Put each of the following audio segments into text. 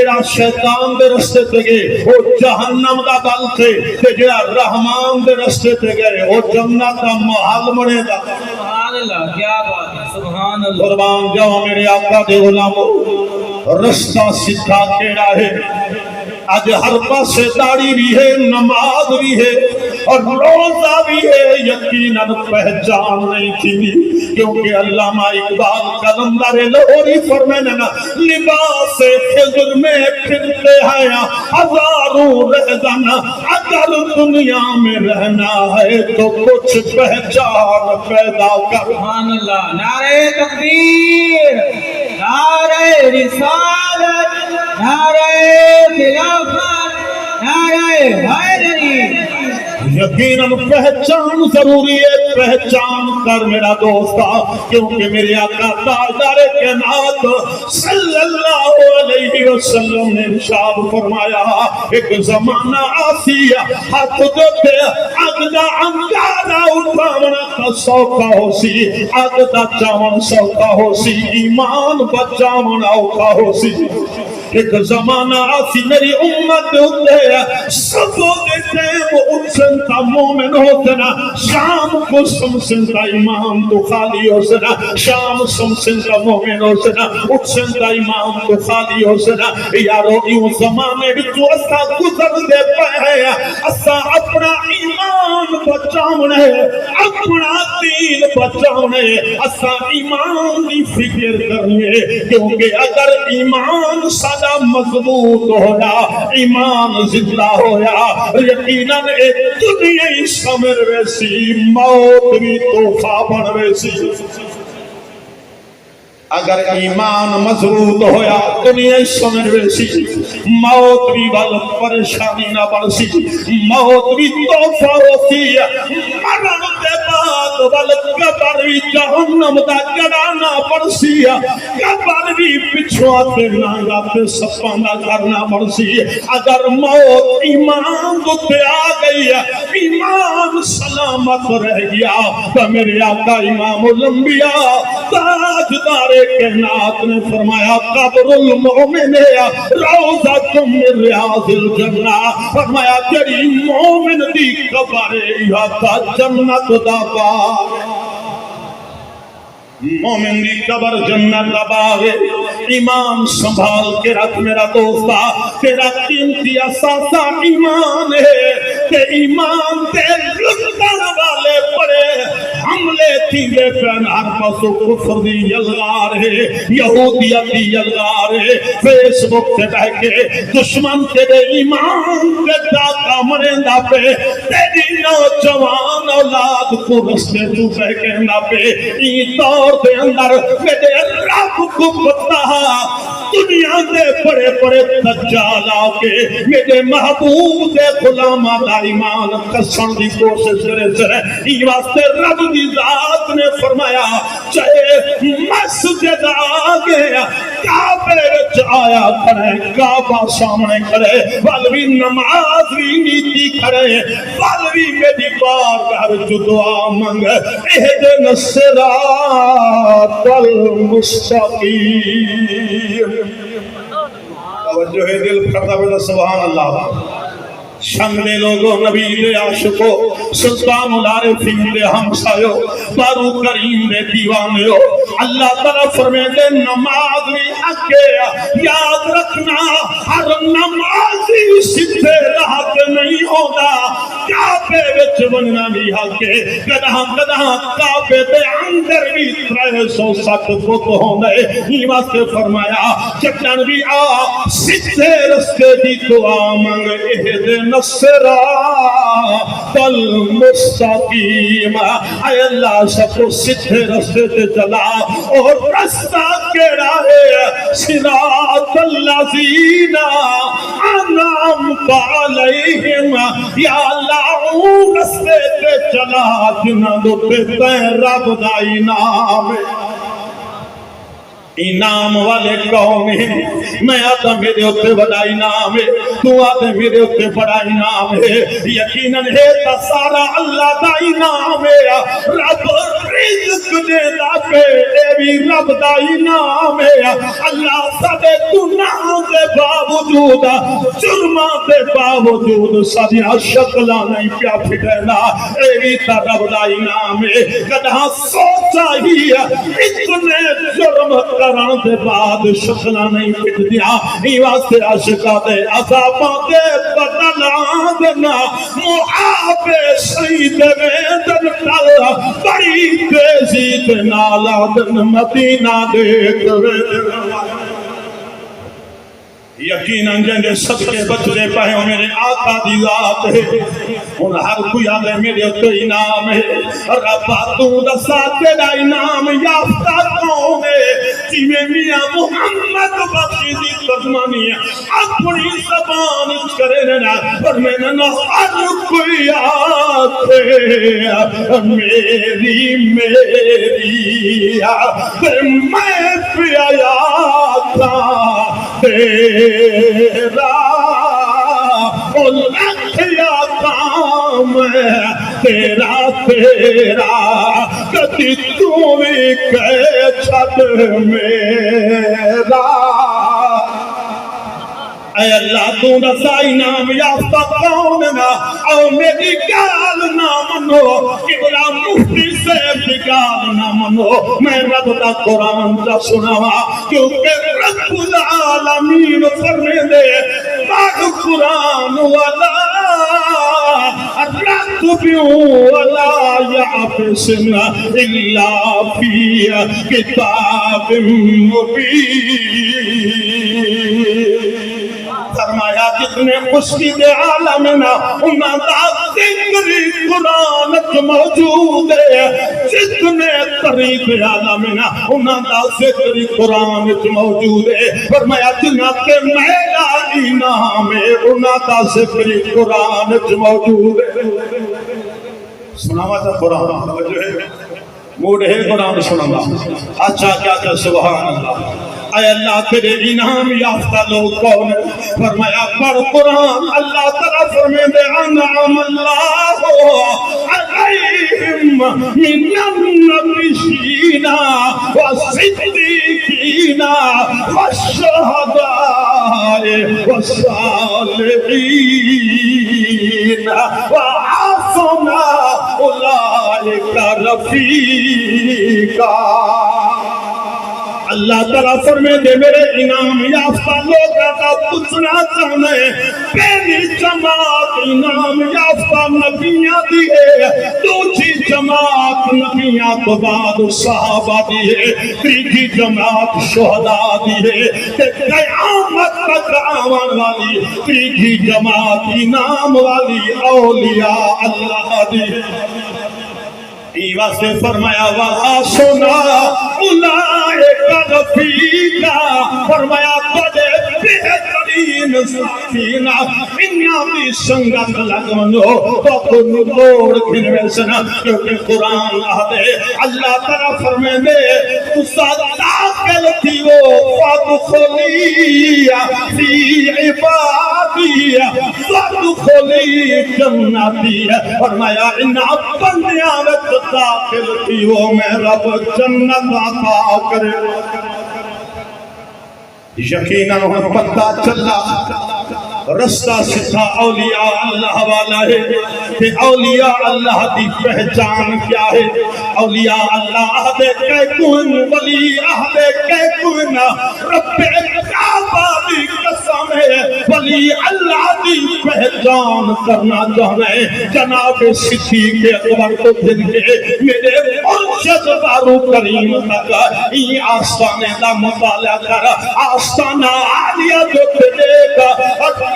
جڑا شیطان دے رستے تے گئے وہ جہنم دا دل تھے تے جڑا رحمان دے رستے تے گئے وہ جنت دا محل بنے گا. سبحان اللہ، کیا بات ہے، سبحان اللہ. قربان جاؤ میرے آقا دے غلامو، رستہ سیدھا کیڑا ہے؟ آج ہر پاسے داڑھی بھی ہے، نماز بھی ہے اور روزہ بھی ہے، یقیناً پہچان نہیں تھی. کیونکہ علامہ اقبال قلندر لاہوری فرمانے نا، لباس خضر میں پھرتے ہیں ہزاروں رہزن، اگر دنیا میں رہنا ہے تو کچھ پہچان پیدا کر. سبحان اللہ. نعرہ تکبیر، نعرہ رسالت، نعرہ خلافت، نعرہ حیدری. یقیناً پہچان ضروری ہے، پہچان کر میرا دوستا. کیونکہ میرے آقا تاجدار کائنات صلی اللہ علیہ وسلم نے ارشاد فرمایا، ایک زمانہ آسیا ہاتھ جوتے اگ دا انگارہ اٹھاونا کا سوکھا ہو سی، اگ دا چاون سوکھا ہو سی، ایمان بچاون اوکھا ہو سی. ایک زمانہ آسی میری امت ہوتے صبح کے ٹائم اٹھن تا مومن ہوتے نا، شام کو سمسن تا ایمان تو خالی ہو سنا، شام سمسن تا مومن ہو سنا، اٹھن تا ایمان تو خالی ہو سنا. یارو یوں زمانے بھی تو اسا گزر دے پائے، اسا اپنا ایمان بچاونے، اپنا دین بچاونے، اسا ایمان دی فکر کرنے. کیونکہ اگر ایمان ساڈا مضبوط ہویا، ایمان زندہ ہویا، یقیناً ایک دنیا ہی سمر ویسی، موت بھی تحفہ بن ویسی. اگر ایمان مضبوط ہویا دنیا سمجھ ویسی، موت بھی بل پریشانی نہ برسی، موت بھی تحفہ ہوتی ہے. مرن دے بعد بل قبر بھی جہنم دا گڑا نہ برسی، قبر بھی پچھوا تے نانگا تے سپاں دا گھر نہ برسی. اگر موت ایمان تے آ گئی ہے، ایمان سلامت رہ گیا، تو میرے آقا امام الانبیاء تاجدار کائنات نے فرمایا، قبر المومن روضۃ من ریاض الجنہ. فرمایا جڑی مومن دی قبر یا جنت دا باغ، مومن دی قبر جنت دا باغ. ایمان سنبھال کے رکھ میرا دوستا، تیرا قیمتی اثاثہ ایمان ہے. کہ ایمان تے لٹن والے پڑے حملے تھیندے پہن، ہر پاسو کفر دی یلغار ہے، یہودیت دی یلغار ہے. فیس بک تے بہ کے دشمن تیرے ایمان تے ڈاکا مریندا پہ، تیری نوجوان اولاد کو رستے تو بہ کے نہ پہ. ای دور دے اندر میرے رب کو پتہ دنیا دے بڑے بڑے دجال آ کے میرے محبوب دے غلامہ دا ایمان کسن دی کوشش کرے سے. ای واسطے رب دی ذات نے فرمایا، چاہے مسجد آ گیا کعبے وچ آیا کھڑے، کعبہ سامنے کھڑے، والوی نماز بھی نیتی کھڑے، والوی میری بارگاہ وچ دعا منگ، اہدنا الصراط المستقیم. توجہ ہے دل کرتا بیٹا سبحان اللہ. شنگلے لوگوں نبی دے عاشقو، سلطان العارفین دے ہمسایو، بارو کریم دے دیوانے ہو، اللہ تعالیٰ فرمے دے نماز بھی اکے. یاد رکھنا ہر نمازی سدھے راہ تے نہیں ہوگا، کعبے وچ بننا بھی حقے. کدہاں کدہاں کعبے دے اندر بھی 360 فٹ ہوندے. ہی واسطے فرمایا چٹن بھی آ سدھے رستے دی دعا منگ، اہدنا الصراط المستقیم. اے اللہ سب کو سدھے رستے تے چلا. اور رستہ کیڑا ہے؟ صراط الذین انعمت علیہم. یا اللہ اون رستے تے چلا جنہاں دے تے رب دا انعام ہے. انعام والے کون ہیں؟ میں آتا میرے اتنے بڑا انعام ہے، تو آتے میرے اتنے بڑا انعام ہے، یقیناً ہے تا سارا اللہ دا انعام ہے، رب رزق دے دا پہ اے بھی رب دا انعام ہے، اللہ سادے گناہوں دے باوجود جرماں دے باوجود سادیاں شکلہ نہیں کیا پھٹینا، اے بھی تا رب دا انعام ہے، کدھا سوچا ہی اتنے جرم کران دے بعد شکلہ نہیں پھٹ دیا، ہی واسطے عاشقہ دے عذاباں دے بدلان دینا، محابے شہید میں دن کل بڑی تیزی دے نالا دن مدینہ دیکھ رہے یقیناً جنگے صدقے بچے پہے ہو میرے آقا دی ذات ہے، ان ہر کوئی آدھے میرے اتنے انعام ہے، ربا تو دسا تیرا انعام یافتہ کون ہے، جیوے میاں محمد بخشی دی ترجمانی ہے، اپنی زبان کرے رہنا، اور میں نے ہر کوئی آتے میری میں پیایا تھا تیرا لکھیا کام تیرا کتی تو بھی کہ چھت میرا اے اللہ تو رسا انعام یافتہ کون نا او میری گال نہ منو قبلہ مفتی سے بھی گال نہ منو میں رب دا قرآن جا سناوا کیونکہ رب العالمین فرمے دے بعد قرآن والا رتبیوں ولا یعفسن الا فی کتاب مبین فرمایا جتنے خوشی دے عالمنا انہاں دا ذکری قرآن موجود ہے، جتنے طریق عالمنا انہاں دا ذکری قرآن موجود ہے، فرمایا جنہاں کے میرا انعام ہے انہاں دا ذکری قرآن موجود ہے۔ سناوا تھا قرآن جو ہے موڈ ہے قرآن سناوا اچھا کیا کہ سبحان اللہ اے اللہ تیرے انعام یافتہ لوگ کون فرمایا پڑھ قرآن اللہ تعالیٰ فرمے دے انعام اللہ علیہم من النبیین والصدیقین والشہداء والصالحین وحسن اولئک رفیقا اللہ تعالیٰ فرمے دے میرے انعام یافتہ لوگاں کا پوچھنا چاہنے پہلی جماعت انعام یافتہ نبیاں دی ہے، دوسری جماعت نبیاں تو بعد صحابہ دی ہے، تیسری جماعت شہداء دی ہے، تے قیامت تک آون والی تیسری جماعت انعام والی اولیاء اللہ دی ہے۔ ایوہ سے فرمایا وَحَسُنَ أُولَئِكَ رَفِیقًا فرمایا بڑے بہترین ساتھینا انہاں بھی سنگت لگنو تو کن لوڑ گھنوے سنا کیونکہ قرآن آدھے اللہ تعالیٰ فرمے دے تُسا داخل تھی وہ فَادْخُلِي فِي عِبَادِي فَادْخُلِي جَنَّتِي فرمایا انہاں بندیاں میں داخل تھی وہ میں رب جنت عطا کرے یقیناً ہم پتہ چلا رستہ سدھا اولیاء اللہ والا ہے کہ اولیاء اللہ دی پہچان کیا ہے اولیاء اللہ آدھے کہ کون ولی آدھے کہ کون رب کعبہ دی قسم ہے ولی اللہ دی پہچان کرنا چاہنے جناب صدیق اکبر کو دن کے میرے مرشد بارو کریم تک یہ آستانے دا مطالعہ کر آستانہ عالیہ جو تجھے گا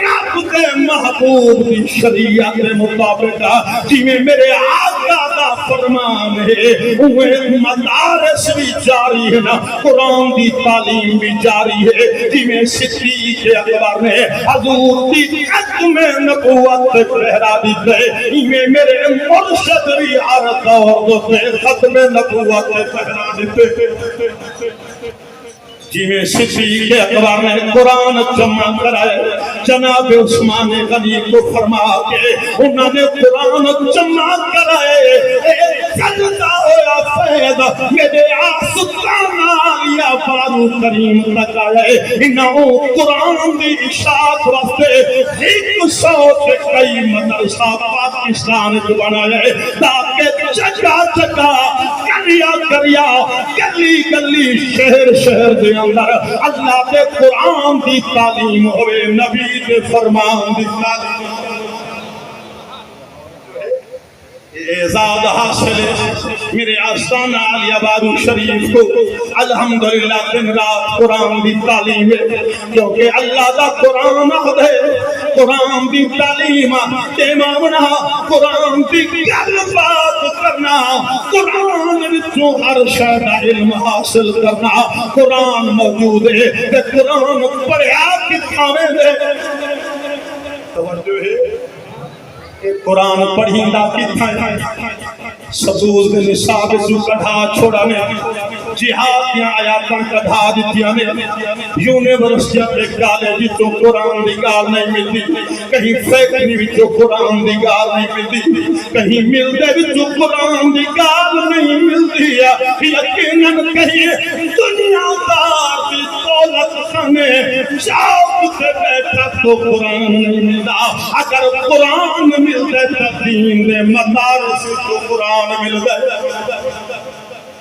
رب دے محبوب دی شریعت کے مطابق جی میں میرے آقا دا فرمان ہے وہ مدارس بھی جاری ہے نا قرآن دی تعلیم بھی جاری ہے جی میں صدیق اکبر نے حضور دی ختم نبوت پہرا دی تھے میں میرے مرشد بھی عرض اور دوسرے ختم نبوت پہرا دی تھے جی صدیق اکبر نے قرآن جمع کرائے جناب عثمان غنی کو فرما کے انہوں نے قرآن جمع کرائے سجدہ ہویا فید میرے آسکانا لیا بارو کریم تک آئے انہوں قرآن دی اشاعت واسطے ایک سو سے کئی مدرسہ پاکستان جو بنائے تاکہ جگہ جگہ کریا کریا گلی گلی شہر شہر دے اندر اللہ دے قرآن دی تعلیم ہوئے نبی دے فرمان دی تعلیم اعزاز حاصل ہے میرے آستانہ علی آباد شریف کو الحمدللہ دن رات قرآن دی تعلیم ہے کیونکہ اللہ دا قرآن ہے قرآن دی تعلیم امامنا قرآن دی گل بات کرنا قرآن وچوں ہر شے دا علم حاصل کرنا قرآن موجود ہے تے قرآن پڑھیا کتھاویں دے توجہ ہے قرآن پڑھیں دا کتھا ہے سبوز دے نصاب جو کڑھا چھوڑا نے جہاد دیا آیاتاں کڑھا دیتیا نے یونیورسٹیاں پہ گالے جی تو قرآن دی گال نہیں ملتی کہیں فیکٹری بھی جو قرآن دی گال نہیں ملتی کہیں ملتے بھی جو قرآن دی گال نہیں ملتی یقیناً کہیں دنیا دار دی دولت خانے شاوق سے بیٹھا تو قرآن نہیں ملتا اگر قرآن ملتے تو دین دے مدارس تو قرآن مل گئے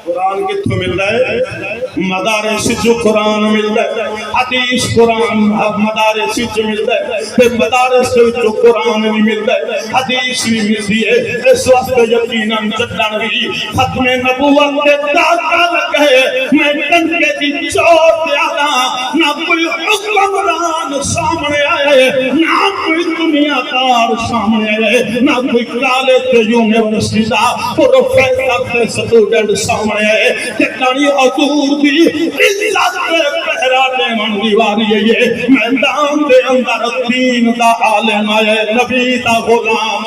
قرآن کتھوں مل گئے مدارس جو قرآن مل گئے حدیث قرآن مدارس جو مل گئے مدارس جو قرآن نہیں مل گئے حدیث بھی ملتی ہے اس وقت یقیناً جدن بھی ختم نبوت کے داکہ لگے میں ٹنکے کی چوٹ آنا نہ کوئی حکمران سامنے آئے نہ کوئی دنیا دار سامنے آئے نہ کوئی کالج یونیورسٹی دا پروفیسر تے سٹوڈنٹ سامنے آئے جتنی حضور دی عزت پہ پہرا دیوان دیواری ہے یہ میدان دے اندر دین دا عالم آئے نبی دا غلام